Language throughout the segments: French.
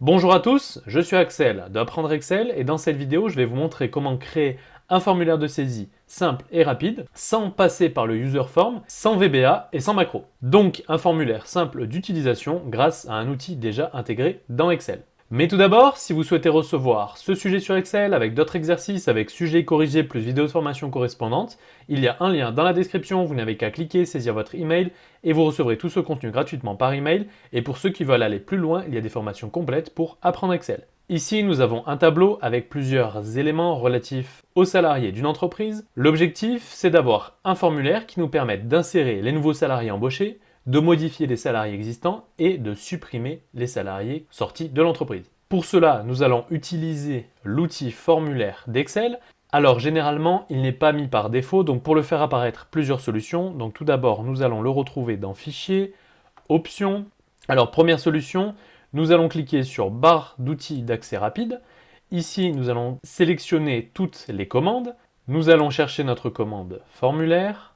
Bonjour à tous, je suis Axel d'Apprendre Excel et dans cette vidéo, je vais vous montrer comment créer un formulaire de saisie simple et rapide sans passer par le user form, sans VBA et sans macro. Donc un formulaire simple d'utilisation grâce à un outil déjà intégré dans Excel. Mais tout d'abord, si vous souhaitez recevoir ce sujet sur Excel avec d'autres exercices, avec sujets corrigés plus vidéos de formation correspondantes, il y a un lien dans la description, vous n'avez qu'à cliquer, saisir votre email et vous recevrez tout ce contenu gratuitement par email. Et pour ceux qui veulent aller plus loin, il y a des formations complètes pour apprendre Excel. Ici, nous avons un tableau avec plusieurs éléments relatifs aux salariés d'une entreprise. L'objectif, c'est d'avoir un formulaire qui nous permette d'insérer les nouveaux salariés embauchés, de modifier les salariés existants et de supprimer les salariés sortis de l'entreprise. Pour cela, nous allons utiliser l'outil formulaire d'Excel. Alors généralement, il n'est pas mis par défaut, donc pour le faire apparaître, plusieurs solutions. Donc tout d'abord, nous allons le retrouver dans Fichier, Options. Alors première solution, nous allons cliquer sur Barre d'outils d'accès rapide. Ici, nous allons sélectionner toutes les commandes. Nous allons chercher notre commande formulaire.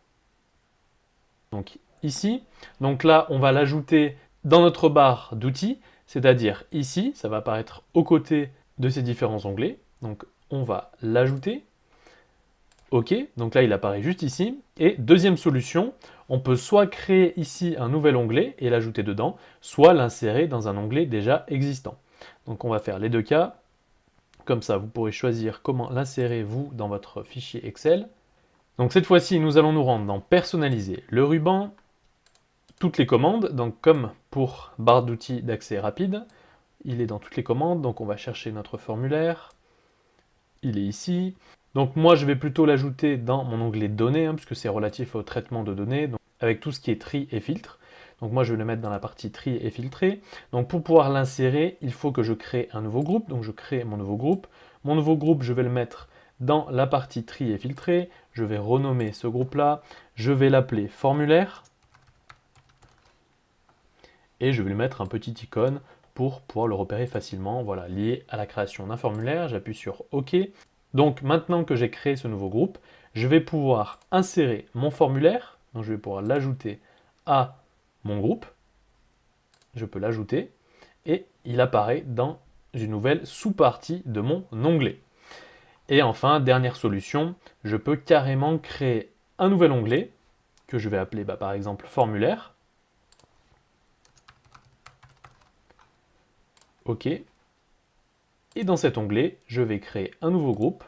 Donc ici. Donc là, on va l'ajouter dans notre barre d'outils, c'est-à-dire ici, ça va apparaître aux côtés de ces différents onglets. Donc on va l'ajouter. OK, donc là il apparaît juste ici. Et deuxième solution, on peut soit créer ici un nouvel onglet et l'ajouter dedans, soit l'insérer dans un onglet déjà existant. Donc on va faire les deux cas. Comme ça, vous pourrez choisir comment l'insérer vous dans votre fichier Excel. Donc cette fois-ci, nous allons nous rendre dans Personnaliser le ruban, toutes les commandes, donc comme pour barre d'outils d'accès rapide, il est dans toutes les commandes, donc on va chercher notre formulaire, il est ici. Donc moi je vais plutôt l'ajouter dans mon onglet données, puisque c'est relatif au traitement de données, donc avec tout ce qui est tri et filtre. Donc moi je vais le mettre dans la partie tri et filtrer. Donc pour pouvoir l'insérer, il faut que je crée un nouveau groupe, donc je crée mon nouveau groupe. Mon nouveau groupe, je vais le mettre dans la partie tri et filtrer, je vais renommer ce groupe-là, je vais l'appeler formulaire, et je vais lui mettre un petit icône pour pouvoir le repérer facilement, voilà, lié à la création d'un formulaire. J'appuie sur OK. Donc maintenant que j'ai créé ce nouveau groupe, je vais pouvoir insérer mon formulaire, donc je vais pouvoir l'ajouter à mon groupe, je peux l'ajouter, et il apparaît dans une nouvelle sous-partie de mon onglet. Et enfin, dernière solution, je peux carrément créer un nouvel onglet, que je vais appeler par exemple formulaire, OK. Et dans cet onglet, je vais créer un nouveau groupe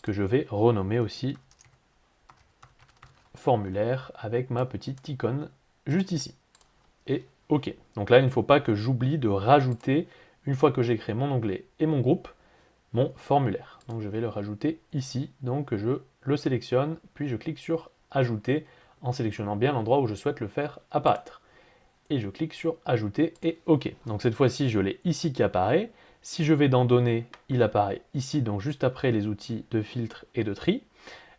que je vais renommer aussi formulaire avec ma petite icône juste ici. Et OK. Donc là, il ne faut pas que j'oublie de rajouter, une fois que j'ai créé mon onglet et mon groupe, mon formulaire. Donc je vais le rajouter ici. Donc je le sélectionne, puis je clique sur Ajouter en sélectionnant bien l'endroit où je souhaite le faire apparaître. Et je clique sur Ajouter et OK. Donc cette fois-ci, je l'ai ici qui apparaît. Si je vais dans Données, il apparaît ici, donc juste après les outils de filtre et de tri.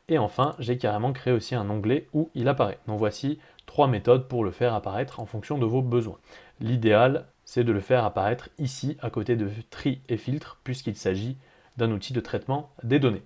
Et enfin, j'ai carrément créé aussi un onglet où il apparaît. Donc voici 3 méthodes pour le faire apparaître en fonction de vos besoins. L'idéal, c'est de le faire apparaître ici, à côté de tri et filtre, puisqu'il s'agit d'un outil de traitement des données.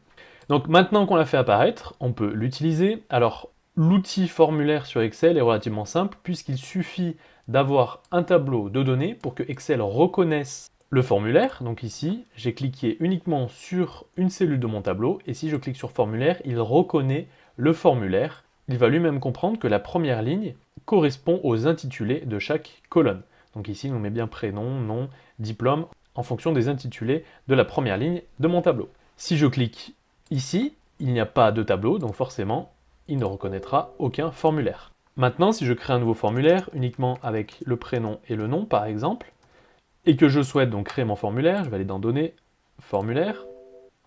Donc maintenant qu'on l'a fait apparaître, on peut l'utiliser. Alors, l'outil formulaire sur Excel est relativement simple, puisqu'il suffit d'avoir un tableau de données pour que Excel reconnaisse le formulaire. Donc ici, j'ai cliqué uniquement sur une cellule de mon tableau, et si je clique sur formulaire, il reconnaît le formulaire. Il va lui-même comprendre que la première ligne correspond aux intitulés de chaque colonne. Donc ici, on met bien prénom, nom, diplôme, en fonction des intitulés de la première ligne de mon tableau. Si je clique ici, il n'y a pas de tableau, donc forcément, il ne reconnaîtra aucun formulaire. Maintenant, si je crée un nouveau formulaire, uniquement avec le prénom et le nom, par exemple, et que je souhaite donc créer mon formulaire, je vais aller dans Données, Formulaire.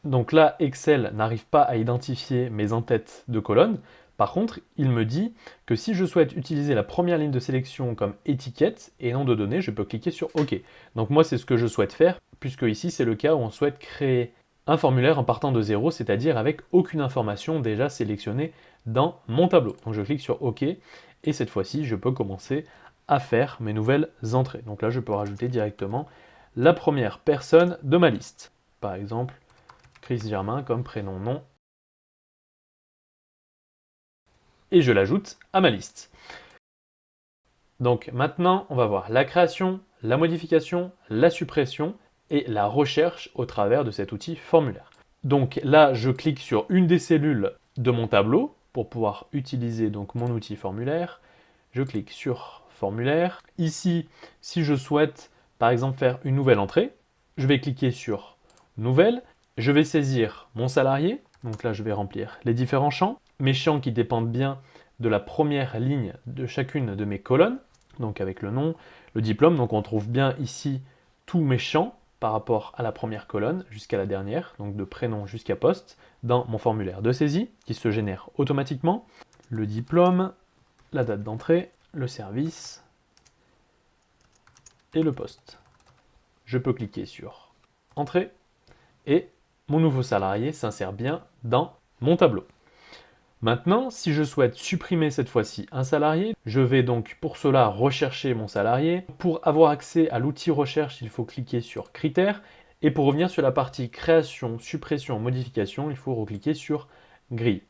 Donc là, Excel n'arrive pas à identifier mes en-têtes de colonne. Par contre, il me dit que si je souhaite utiliser la première ligne de sélection comme étiquette et nom de données, je peux cliquer sur OK. Donc moi, c'est ce que je souhaite faire, puisque ici, c'est le cas où on souhaite créer un formulaire en partant de zéro, c'est-à-dire avec aucune information déjà sélectionnée dans mon tableau. Donc je clique sur OK, et cette fois-ci, je peux commencer à faire mes nouvelles entrées. Donc là, je peux rajouter directement la première personne de ma liste. Par exemple, Chris Germain comme prénom, nom. Et je l'ajoute à ma liste. Donc maintenant, on va voir la création la modification, la suppression et la recherche au travers de cet outil formulaire. Donc là, je clique sur une des cellules de mon tableau pour pouvoir utiliser donc mon outil formulaire. Je clique sur formulaire. Ici, si je souhaite par exemple faire une nouvelle entrée, je vais cliquer sur nouvelle. Je vais saisir mon salarié. Donc là, je vais remplir les différents champs. Mes champs qui dépendent bien de la première ligne de chacune de mes colonnes. Donc avec le nom, le diplôme. Donc on trouve bien ici tous mes champs par rapport à la première colonne jusqu'à la dernière, donc de prénom jusqu'à poste, dans mon formulaire de saisie qui se génère automatiquement. Le diplôme, la date d'entrée, le service et le poste. Je peux cliquer sur Entrée et mon nouveau salarié s'insère bien dans mon tableau. Maintenant, si je souhaite supprimer cette fois-ci un salarié, je vais donc pour cela rechercher mon salarié. Pour avoir accès à l'outil recherche, il faut cliquer sur Critères. Et pour revenir sur la partie création, suppression, modification, il faut recliquer sur Grille.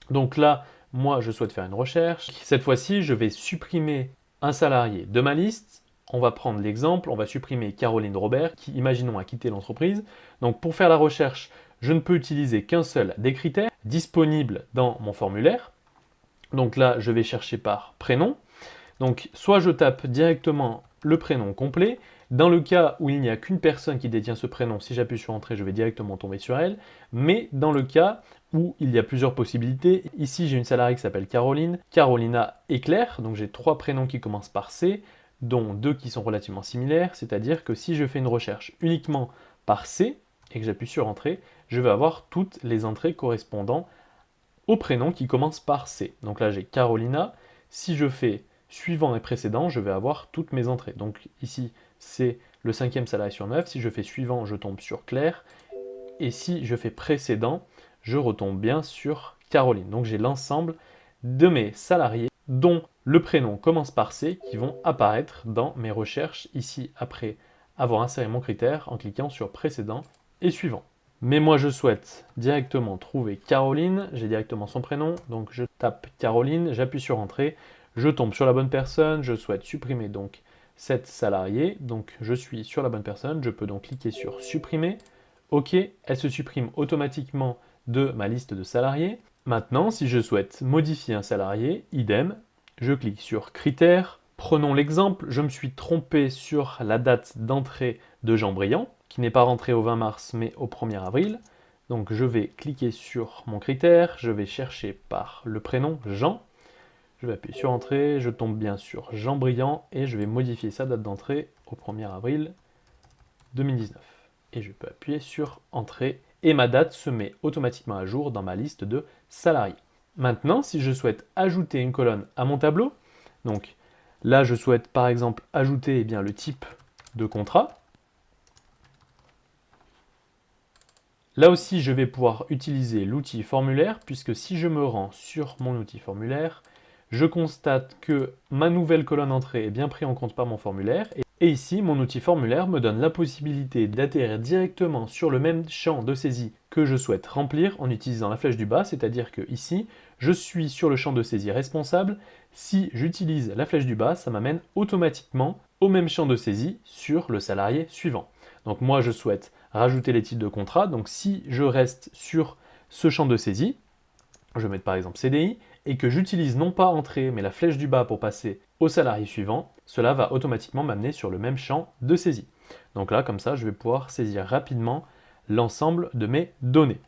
Donc là, moi, je souhaite faire une recherche. Cette fois-ci, je vais supprimer un salarié de ma liste. On va prendre l'exemple, on va supprimer Caroline Robert, qui, imaginons, a quitté l'entreprise. Donc pour faire la recherche, je ne peux utiliser qu'un seul des critères disponibles dans mon formulaire. Donc là, je vais chercher par prénom. Donc soit je tape directement le prénom complet. Dans le cas où il n'y a qu'une personne qui détient ce prénom, si j'appuie sur Entrée, je vais directement tomber sur elle. Mais dans le cas où il y a plusieurs possibilités, ici j'ai une salariée qui s'appelle Caroline, Carolina et Claire, donc j'ai 3 prénoms qui commencent par C, dont 2 qui sont relativement similaires, c'est-à-dire que si je fais une recherche uniquement par C, et que j'appuie sur Entrée, je vais avoir toutes les entrées correspondant au prénom qui commence par C. Donc là j'ai Carolina, si je fais suivant et précédent, je vais avoir toutes mes entrées. Donc ici, c'est le 5e salarié sur 9. Si je fais suivant, je tombe sur Claire. Et si je fais précédent, je retombe bien sur Caroline. Donc j'ai l'ensemble de mes salariés dont le prénom commence par C qui vont apparaître dans mes recherches ici après avoir inséré mon critère en cliquant sur précédent et suivant. Mais moi je souhaite directement trouver Caroline, j'ai directement son prénom, donc je tape Caroline, j'appuie sur Entrée, je tombe sur la bonne personne, je souhaite supprimer donc cette salariée, donc je suis sur la bonne personne, je peux donc cliquer sur supprimer, ok, elle se supprime automatiquement de ma liste de salariés. Maintenant, si je souhaite modifier un salarié, idem, je clique sur critères, prenons l'exemple, je me suis trompé sur la date d'entrée de Jean Briand, qui n'est pas rentré au 20 mars mais au 1er avril. Donc je vais cliquer sur mon critère, je vais chercher par le prénom Jean. Je vais appuyer sur Entrée, je tombe bien sur Jean Briand et je vais modifier sa date d'entrée au 1er avril 2019. Et je peux appuyer sur Entrée et ma date se met automatiquement à jour dans ma liste de salariés. Maintenant, si je souhaite ajouter une colonne à mon tableau, donc là je souhaite par exemple ajouter le type de contrat. Là aussi, je vais pouvoir utiliser l'outil formulaire, puisque si je me rends sur mon outil formulaire, je constate que ma nouvelle colonne entrée est bien prise en compte par mon formulaire. Et ici, mon outil formulaire me donne la possibilité d'atterrir directement sur le même champ de saisie que je souhaite remplir en utilisant la flèche du bas, c'est-à-dire que ici, je suis sur le champ de saisie responsable. Si j'utilise la flèche du bas, ça m'amène automatiquement au même champ de saisie sur le salarié suivant. Donc moi, je souhaite rajouter les types de contrat. Donc si je reste sur ce champ de saisie, je vais mettre par exemple CDI, et que j'utilise non pas Entrée, mais la flèche du bas pour passer au salarié suivant, cela va automatiquement m'amener sur le même champ de saisie. Donc là, comme ça, je vais pouvoir saisir rapidement l'ensemble de mes données.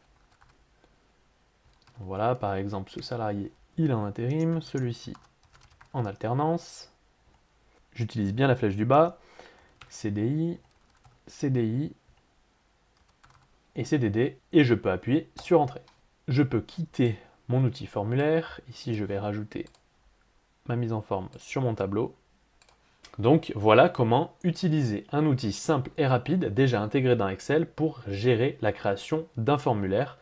Voilà, par exemple, ce salarié, il est en intérim, celui-ci en alternance. J'utilise bien la flèche du bas, CDI, CDI et CDD, et je peux appuyer sur Entrée. Je peux quitter mon outil formulaire. Ici, je vais rajouter ma mise en forme sur mon tableau. Donc, voilà comment utiliser un outil simple et rapide déjà intégré dans Excel pour gérer la création d'un formulaire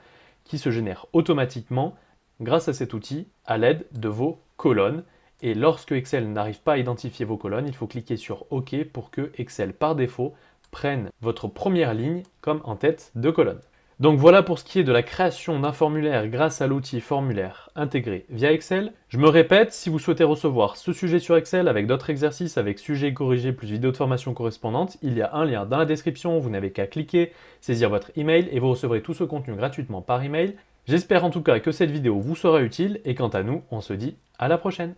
qui se génère automatiquement grâce à cet outil à l'aide de vos colonnes. Et lorsque Excel n'arrive pas à identifier vos colonnes, il faut cliquer sur OK pour que Excel, par défaut, prenne votre première ligne comme en tête de colonne. Donc voilà pour ce qui est de la création d'un formulaire grâce à l'outil formulaire intégré via Excel. Je me répète, si vous souhaitez recevoir ce sujet sur Excel avec d'autres exercices, avec sujets corrigés plus vidéos de formation correspondantes, il y a un lien dans la description, vous n'avez qu'à cliquer, saisir votre email et vous recevrez tout ce contenu gratuitement par email. J'espère en tout cas que cette vidéo vous sera utile et quant à nous, on se dit à la prochaine.